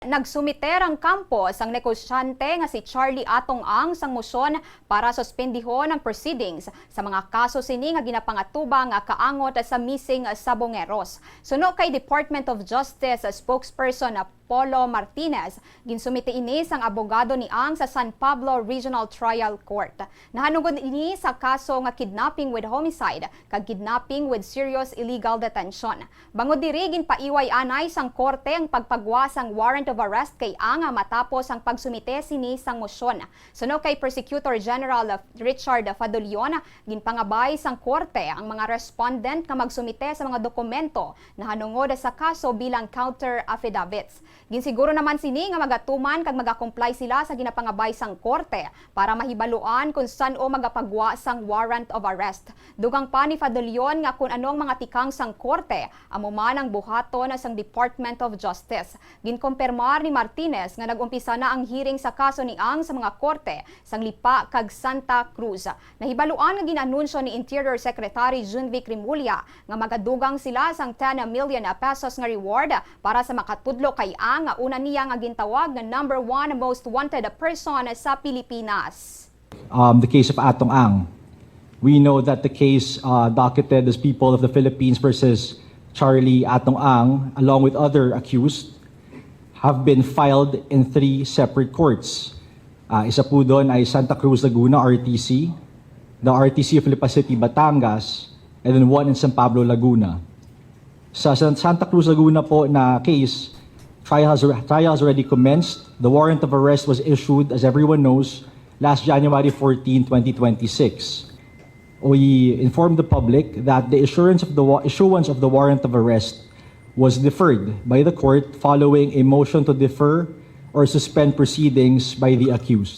Nagsumiter ang Kampo sang negosyante nga si Atong Ang sang mosyon para suspendihon ang proceedings sa mga kaso sini nga ginapangatubang nga kaangot sa missing sabongeros. Suno kay Department of Justice spokesperson Polo Martinez, ginsumiti ini sang abogado ni Ang sa San Pablo Regional Trial Court. Nahanungod ini sa kaso nga kidnapping with homicide kag kidnapping with serious illegal detention. Bangod diri ginpaiway anay sang korte ang pagpagwa sang warrant of arrest kay Ang matapos ang pagsumite sini sang mosyon. Suno kay Prosecutor General Richard Fadulion, ginpangabay sang korte ang mga respondent nga magsumite sa mga dokumento na hanungod sa kaso bilang counter affidavits. Ginsiguro naman sini nga magatuman kag magakomply sila sa ginapangabay sang korte para mahibaluan kung saan o magapagwa sang warrant of arrest. Dugang pa ni Fadulion nga kung anong mga tikang sang korte amo man ang buhaton sang Department of Justice. Ginkompirmar ni Martinez nga nagumpisa na ang hearing sa kaso ni Ang sa mga korte sang Lipa kag Santa Cruz. Nahibaluan nga ginanunsyo ni Interior Secretary Junvic Rimulya nga magadugang sila sang 10 million pesos nga reward para sa makatudlo kay Ang nga una niya nga gintawag nga number 1 most wanted person sa Pilipinas. The case of Atong Ang. We know that the case docketed as People of the Philippines versus Atong Ang, along with other accused, have been filed in 3 separate courts. Isa po doon ay Santa Cruz, Laguna, RTC, the RTC of Lipa City, Batangas, and then one in San Pablo, Laguna. Sa Santa Cruz, Laguna po na case, trial has already commenced. The warrant of arrest was issued, as everyone knows, last January 14, 2026. We informed the public that the issuance of the warrant of arrest was deferred by the court following a motion to defer or suspend proceedings by the accused.